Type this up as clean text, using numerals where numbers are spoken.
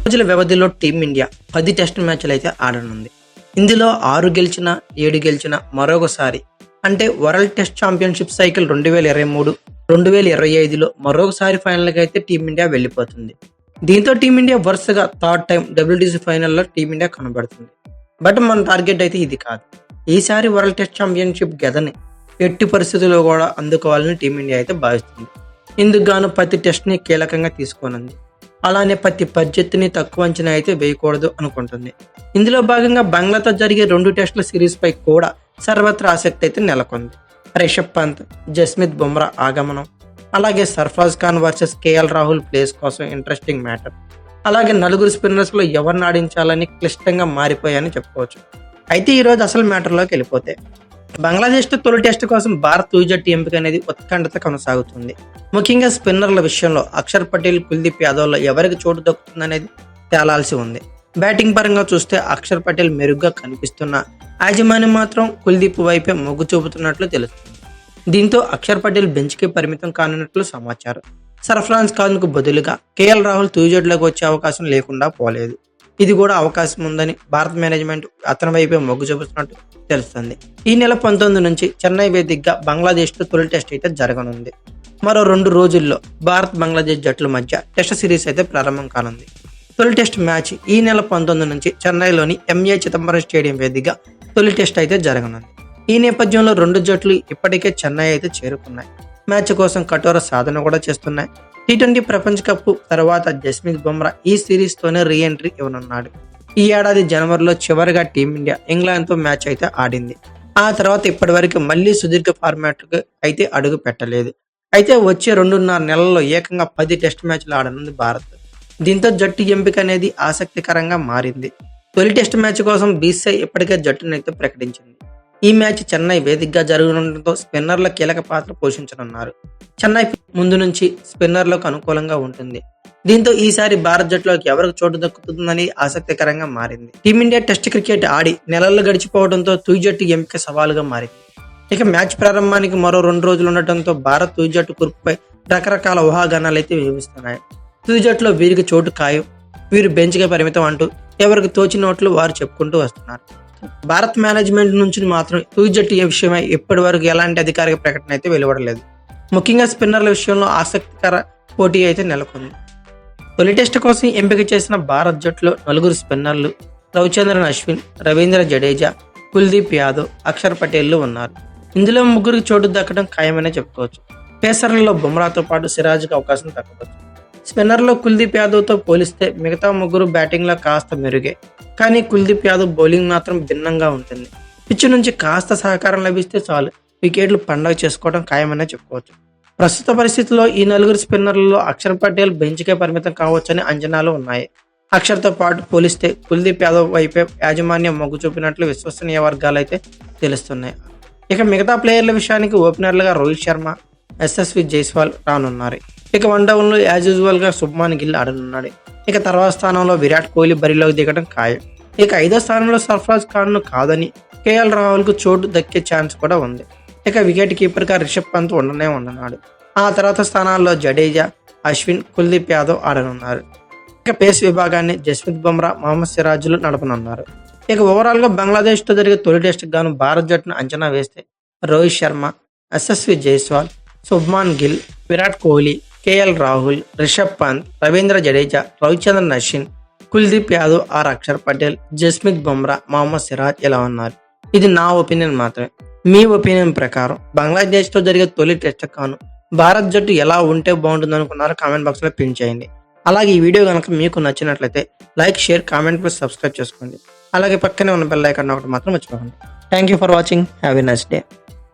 రోజుల వ్యవధిలో team India 10 test మ్యాచ్లు అయితే ఆడనుంది. ఇందులో 6 గెలిచిన 7 గెలిచిన మరొకసారి అంటే వరల్డ్ టెస్ట్ ఛాంపియన్షిప్ సైకిల్ 2023, 2025లో మరొకసారి ఫైనల్కి అయితే టీమిండియా వెళ్ళిపోతుంది. దీంతో టీమిండియా వరుసగా థర్డ్ టైం WTC ఫైనల్లో టీమిండియా కనబడుతుంది. బట్ మన టార్గెట్ అయితే ఇది కాదు. ఈసారి వరల్డ్ టెస్ట్ ఛాంపియన్షిప్ గెదని ఎట్టి పరిస్థితుల్లో కూడా అందుకోవాలని టీమిండియా అయితే భావిస్తుంది. ఇందుకు గాను ప్రతి టెస్ట్ని కీలకంగా తీసుకోనుంది. అలానే ప్రతి పరిస్థితిని తక్కువ అంచనా అయితే వేయకూడదు అనుకుంటుంది. ఇందులో భాగంగా బంగ్లాతో జరిగే 2 టెస్టుల సిరీస్ పై కూడా సర్వత్రా ఆసక్తి అయితే నెలకొంది. రిషబ్ పంత్, జస్మిత్ బుమ్రా ఆగమనం, అలాగే Sarfaraz Khan versus KL Rahul place కోసం ఇంట్రెస్టింగ్ మ్యాటర్. అలాగే నలుగురు స్పిన్నర్స్ లో ఎవరిని ఆడించాలని క్లిష్టంగా మారిపోయాయని చెప్పుకోవచ్చు. అయితే ఈరోజు అసలు మ్యాటర్లోకి వెళ్ళిపోతే బంగ్లాదేశ్తో తొలి టెస్ట్ కోసం భారత్ తుది జట్టు ఎంపిక అనేది ఉత్కంఠత కొనసాగుతుంది. ముఖ్యంగా స్పిన్నర్ల విషయంలో అక్షర్ పటేల్, కుల్దీప్ యాదవ్లో ఎవరికి చోటు దక్కుతుందనేది తేలాల్సి ఉంది. బ్యాటింగ్ పరంగా చూస్తే అక్షర్ పటేల్ మెరుగ్గా కనిపిస్తున్న యాజమాన్యం మాత్రం కుల్దీప్ వైపే మొగ్గు చూపుతున్నట్లు తెలుస్తుంది. దీంతో అక్షర్ పటేల్ బెంచ్కి పరిమితం కానున్నట్లు సమాచారం. సర్ఫరాజ్ ఖాన్ కు బదులుగా KL రాహుల్ తుది జట్టులోకి వచ్చే అవకాశం లేకుండా పోలేదు. ఇది కూడా అవకాశం ఉందని భారత మేనేజ్మెంట్ అతని వైపే మొగ్గు చూపుతున్నట్టు తెలుస్తుంది. ఈ నెల 19 నుంచి చెన్నై వేదికగా బంగ్లాదేశ్తో తొలి టెస్ట్ అయితే జరగనుంది. మరో 2 రోజుల్లో భారత్ బంగ్లాదేశ్ జట్ల మధ్య టెస్ట్ సిరీస్ అయితే ప్రారంభం కానుంది. తొలి టెస్ట్ మ్యాచ్ ఈ నెల 19 నుంచి చెన్నైలోని MA చిదంబరం స్టేడియం వేదికగా తొలి టెస్ట్ అయితే జరగనుంది. ఈ నేపథ్యంలో 2 జట్లు ఇప్పటికే చెన్నై అయితే చేరుకున్నాయి. మ్యాచ్ కోసం కఠోర సాధన కూడా చేస్తున్నాయి. T20 ప్రపంచ కప్ తర్వాత జస్మిత్ బుమ్రా ఈ సిరీస్ తోనే రీ ఎంట్రీ ఇవ్వనున్నాడు. ఈ ఏడాది జనవరిలో చివరిగా టీమిండియా ఇంగ్లాండ్తో మ్యాచ్ అయితే ఆడింది. ఆ తర్వాత ఇప్పటి వరకు మళ్లీ సుదీర్ఘ ఫార్మాట్కు అయితే అడుగు పెట్టలేదు. అయితే వచ్చే 2.5 నెలల్లో ఏకంగా 10 టెస్ట్ మ్యాచ్లు ఆడనుంది భారత్. దీంతో జట్టు ఎంపిక అనేది ఆసక్తికరంగా మారింది. తొలి టెస్ట్ మ్యాచ్ కోసం BCCI ఇప్పటికే జట్టును అయితే ప్రకటించింది. ఈ మ్యాచ్ చెన్నై వేదికగా జరగనుండటంతో స్పిన్నర్ల కీలక పాత్ర పోషించనున్నారు. చెన్నై ముందు నుంచి స్పిన్నర్లకు అనుకూలంగా ఉంటుంది. దీంతో ఈసారి భారత్ జట్టులోకి ఎవరికి చోటు దక్కుతుందని ఆసక్తికరంగా మారింది. టీమిండియా టెస్ట్ క్రికెట్ ఆడి నెలలు గడిచిపోవడంతో తుది జట్టు ఎంపిక సవాలుగా మారింది. ఇక మ్యాచ్ ప్రారంభానికి మరో 2 రోజులు ఉండటంతో భారత్ తుది జట్టు కూర్పుపై రకరకాల ఊహాగానాలు అయితే వినిపిస్తున్నాయి. తుది జట్టులో వీరికి చోటు ఖాయం, వీరు బెంచ్గా పరిమితం అంటూ ఎవరికి తోచినట్లు వారు చెప్పుకుంటూ వస్తున్నారు. భారత్ మేనేజ్మెంట్ నుంచి మాత్రం తుది జట్టు విషయమై ఇప్పటి వరకు ఎలాంటి అధికారిక ప్రకటన అయితే వెలువడలేదు. ముఖ్యంగా స్పిన్నర్ల విషయంలో ఆసక్తికర పోటీ అయితే నెలకొంది. తొలి టెస్ట్ కోసం ఎంపిక చేసిన భారత్ జట్టులో 4 స్పిన్నర్లు రవిచంద్రన్ అశ్విన్, రవీంద్ర జడేజా, కుల్దీప్ యాదవ్, అక్షర్ పటేల్ ఉన్నారు. ఇందులో 3 చోటు దక్కడం ఖాయమనే చెప్పుకోవచ్చు. పేసర్లలో బుమ్రాతో పాటు సిరాజ్కి అవకాశం దక్కవచ్చు. స్పిన్నర్లో కుల్దీప్ యాదవ్తో పోలిస్తే మిగతా 3 బ్యాటింగ్లో కాస్త మెరుగే. కానీ కుల్దీప్ యాదవ్ బౌలింగ్ మాత్రం భిన్నంగా ఉంటుంది. పిచ్ నుంచి కాస్త సహకారం లభిస్తే చాలు వికెట్లు పండగ చేసుకోవడం ఖాయమనే చెప్పుకోవచ్చు. ప్రస్తుత పరిస్థితుల్లో ఈ 4 స్పిన్నర్లలో అక్షర్ పటేల్ బెంచ్కే పరిమితం కావచ్చని అంచనాలు ఉన్నాయి. అక్షర్తో పాటు పోలిస్తే కుల్దీప్ యాదవ్ వైపే యాజమాన్యం మొగ్గు చూపినట్లు విశ్వసనీయ వర్గాలు అయితే తెలుస్తున్నాయి. ఇక మిగతా ప్లేయర్ల విషయానికి ఓపెనర్లుగా రోహిత్ శర్మ, SSV జైస్వాల్ రానున్నారు. ఇక వన్డౌన్లో యాజ్ యూజువల్ గా శుభ్మాన్ గిల్ ఆడనున్నాడు. ఇక తర్వాత స్థానంలో విరాట్ కోహ్లీ బరిలోకి దిగడం ఖాయం. ఇక 5వ స్థానంలో సర్ఫరాజ్ ఖాన్ కాదని KL రాహుల్ కు చోటు దక్కే ఛాన్స్ కూడా ఉంది. ఇక వికెట్ కీపర్ గా రిషబ్ పంత్ ఉండనున్నాడు. ఆ తర్వాత స్థానాల్లో జడేజా, అశ్విన్, కుల్దీప్ యాదవ్ ఆడనున్నారు. ఇక పేస్ విభాగాన్ని జస్మిత్ బుమ్రా, మహమ్మద్ సిరాజ్లు నడపనున్నారు. ఇక ఓవరాల్ గా బంగ్లాదేశ్ తో జరిగే తొలి టెస్ట్ గాను భారత్ జట్టును అంచనా వేస్తే రోహిత్ శర్మ, SSV జైస్వాల్, శుభ్మాన్ గిల్, విరాట్ కోహ్లీ, KL రాహుల్, రిషబ్ పంత్, రవీంద్ర జడేజా, రవిచంద్రన్ అశ్విన్, కుల్దీప్ యాదవ్, అక్షర్ పటేల్, జస్మిత్ బుమ్రా, మహమ్మద్ సిరాజ్ ఇలా ఉన్నారు. ఇది నా ఒపీనియన్ మాత్రమే. మీ ఒపీనియన్ ప్రకారం బంగ్లాదేశ్తో జరిగే తొలి టెస్ట్ కాను భారత్ జట్టు ఎలా ఉంటే బాగుంటుంది అనుకున్నారో కామెంట్ బాక్స్లో పిన్ చేయండి. అలాగే ఈ వీడియో కనుక మీకు నచ్చినట్లయితే like, share, comment plus subscribe చేసుకోండి. అలాగే పక్కనే ఉన్న బెల్ ఐకాన్ ఒకటి మాత్రం మర్చిపోకండి. Thank you for watching. Have a nice day.